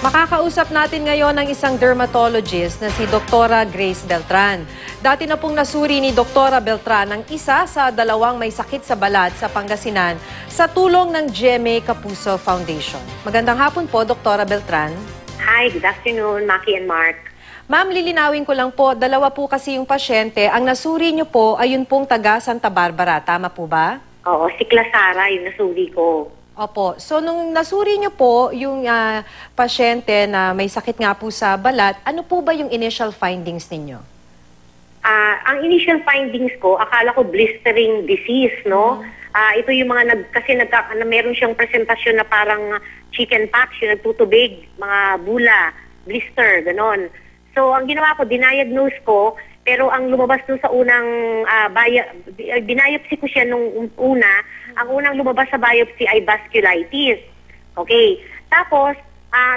Makakausap natin ngayon ang isang dermatologist na si Dr. Grace Beltran. Dati na pong nasuri ni Dr. Beltran ang isa sa dalawang may sakit sa balat sa Pangasinan sa tulong ng GMA Kapuso Foundation. Magandang hapon po, Dr. Beltran. Hi, good afternoon, Maki and Mark. Ma'am, lilinawin ko lang po, dalawa po kasi yung pasyente. Ang nasuri niyo po ay yun pong taga Santa Barbara. Tama po ba? Oo, si Clasara yung nasuri ko. Opo. So, nung nasuri niyo po yung pasyente na may sakit nga po sa balat, ano po ba yung initial findings ninyo? Ang initial findings ko, akala ko blistering disease, no? Ito yung mga meron siyang presentasyon na parang chicken pox, yung nagtutubig, mga bula, blister, ganon. So, ang ginawa ko, diniagnose ko, pero ang lumabas dun sa unang biopsy ko siya nung una, ang unang lumabas sa biopsy ay vasculitis. Okay. Tapos,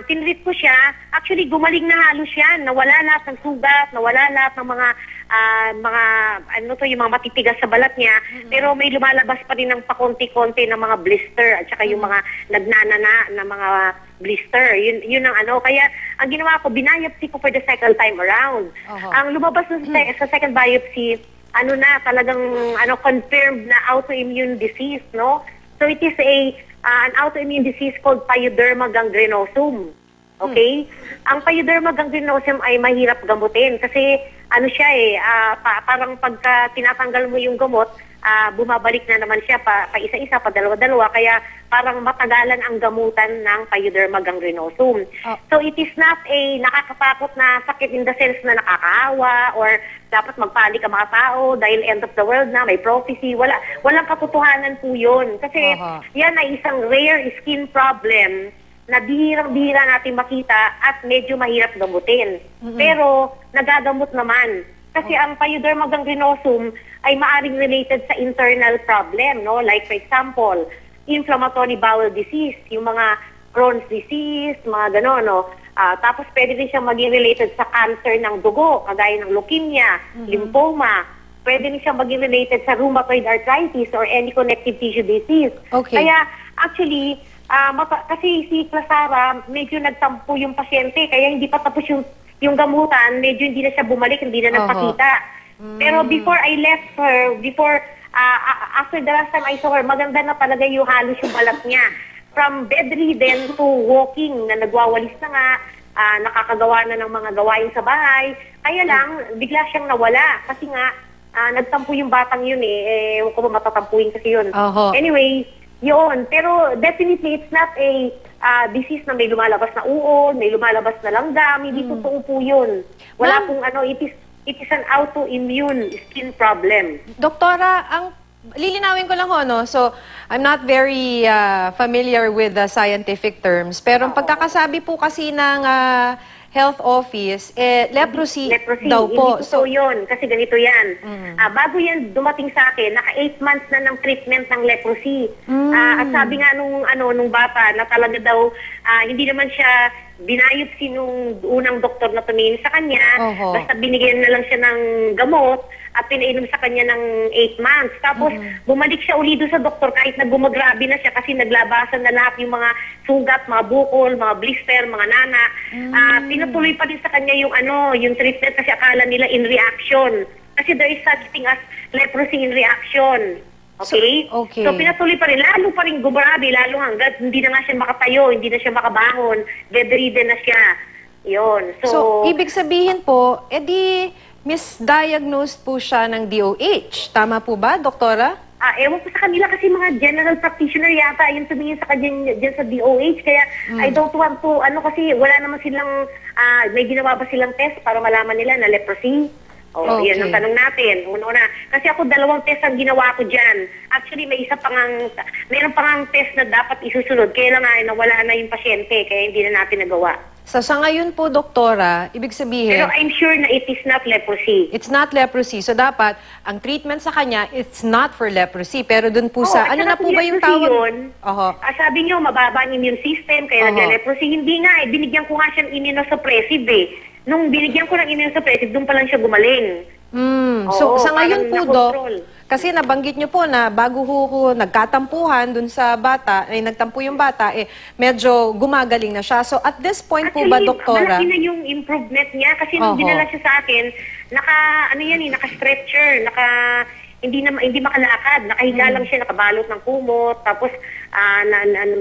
tinreat ko siya, actually gumaling na halos yan, nawala lahat ng sugat, nawala lahat ng mga yung mga matitigas sa balat niya, pero may lumalabas pa rin ng pakonti-konti ng mga blister at saka yung mga nagnanana na mga blister. Yun ang kaya ang ginawa ko, binayopsy ko for the second time around. Ang lumabas sa second biopsy, talagang confirmed na autoimmune disease, no? So it is an autoimmune disease called pyoderma gangrenosum. Okay? Ang pyoderma gangrenosum ay mahirap gamutin kasi parang pagka tinatanggal mo yung gamot, bumabalik na naman siya pa isa-isa, pa dalawa-dalawa, kaya parang matagalan ang gamutan ng pyoderma gangrenosum. So it is not a nakakatakot na sakit in the sense na nakakaawa or dapat magpanik ang mga tao dahil end of the world na, may prophecy. Walang katotohanan po yun. Kasi yan ay isang rare skin problem na bihirang-bihira natin makita at medyo mahirap gamutin. Pero nagagamot naman. Kasi ang pyoderma gangrenosum ay maaring related sa internal problem, no? Like for example, inflammatory bowel disease, yung mga Crohn's disease, mga gano'n, no? Tapos pwede rin siyang maging related sa cancer ng dugo, kagaya ng leukemia, lymphoma. Pwede rin siyang maging related sa rheumatoid arthritis or any connective tissue disease. Okay. Kaya actually, kasi si Clasara, medyo nagtampo yung pasyente, kaya hindi pa tapos yung gamutan, medyo hindi na siya bumalik, hindi na nagpakita. Pero before I left her, after the last time I saw her, maganda na talaga yung halos yung balat niya. From bedridden to walking, na nagwawalis na nga, nakakagawa na ng mga gawain sa bahay. Kaya lang, bigla siyang nawala. Kasi nga, nagtampo yung batang yun ewan ko ba matatampuin kasi yun. Anyway, yun. Pero definitely, it's not a disease na may lumalabas na uod, may lumalabas na langgam. Hindi totoo po yun. Wala pong it is an autoimmune skin problem. Doktora, lilinawin ko lang no? So, I'm not very familiar with the scientific terms, pero ang pagkakasabi po kasi ng health office, leprosy daw po. Hindi po yun, kasi ganito yan. Bago yan dumating sa akin, naka 8 months na ng treatment ng leprosy. At sabi nga nung bata na talaga daw, hindi naman siya binayopsy nung unang doktor na tumingin sa kanya, basta binigyan na lang siya ng gamot at pinainom sa kanya ng 8 months. Tapos bumalik siya uli doon sa doktor kahit na gumagrabe na siya kasi naglabasan na lahat yung mga sugat, mga bukol, mga blister, mga nana. Pinatuloy pa din sa kanya yung treatment kasi akala nila in reaction. Kasi there is such thing as leprosy in reaction. Okay? So pinatuloy pa rin, lalo pa rin gumrabe, lalo hanggat hindi na nga siya makatayo, hindi na siya makabangon, bedridden na siya. Yun. So ibig sabihin po, misdiagnosed po siya ng DOH. Tama po ba, doktora? Ewan po sa kanila kasi mga general practitioner yata yung tumingin sa kanya dyan sa DOH. Kaya I don't want to, kasi wala naman silang, may ginawa ba silang test para malaman nila na leprosy? Yan ang tanong natin. Una-una. Kasi ako 2 test ang ginawa ko dyan. Actually, mayroon pang test na dapat isusunod. Kaya lang nawala na yung pasyente, kaya hindi na natin nagawa. So, sa ngayon po, doktora, ibig sabihin... Pero I'm sure na it is not leprosy. It's not leprosy. So, dapat, ang treatment sa kanya, it's not for leprosy. Pero dun po sa... Ano na po ba yung tawag? Sabi niyo, mababa ang immune system, kaya nag-leprosy. Hindi nga binigyan ko nga siyang immunosuppressive Nung binigyan ko ng immunosuppressive, doon pa lang siya gumaling. So, sa ngayon po, Dok, Kasi nabanggit nyo po na bago ho nagkatampuhan dun sa bata, ay nagtampo yung bata, medyo gumagaling na siya. So at this point po ba, Doktora? Malaki na yung improvement niya kasi nung Oho. dinala siya sa akin, naka-stretcher, hindi makalakad, nakahiga lang siya, nakabalot ng kumot, tapos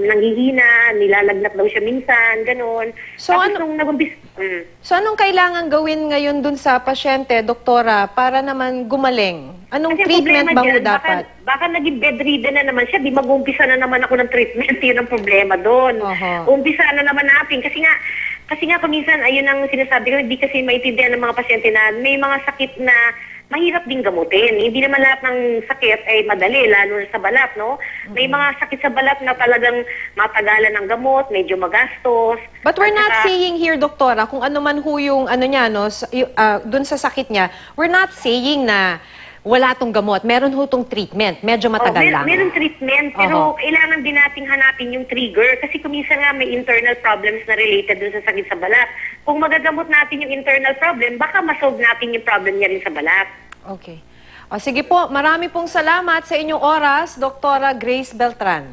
nanghihina, nilalagnat daw siya minsan, ganun. So, tapos nung So anong kailangan gawin ngayon dun sa pasyente, Doktora, para naman gumaling? Anong Kasi treatment problema ba ho dyan, dapat? Baka naging bedridden na naman siya, di mag-umpisa na naman ako ng treatment, yun ang problema doon. Oho. Umpisa na naman natin, kasi nga kuminsan, ayun ang sinasabi ko, hindi kasi maintindihan ng mga pasyente na may mga sakit na mahirap din gamutin. Hindi naman lahat ng sakit ay madali, lalo na sa balat, no? May mga sakit sa balat na talagang matagalan ng gamot, medyo magastos. But we're At not saka- saying here, Doktora, kung ano man ho yung ano niya, no, dun sa sakit niya, we're not saying na wala tong gamot. Meron ho tong treatment. Medyo matagal lang. Meron treatment, Oho. pero kailangan din nating hanapin yung trigger kasi kuminsan nga may internal problems na related dun sa sakit sa balat. Kung magagamot natin yung internal problem, baka masolve natin yung problem niya rin sa balat. Okay. O, sige po, marami pong salamat sa inyong oras, Doktora Grace Beltran.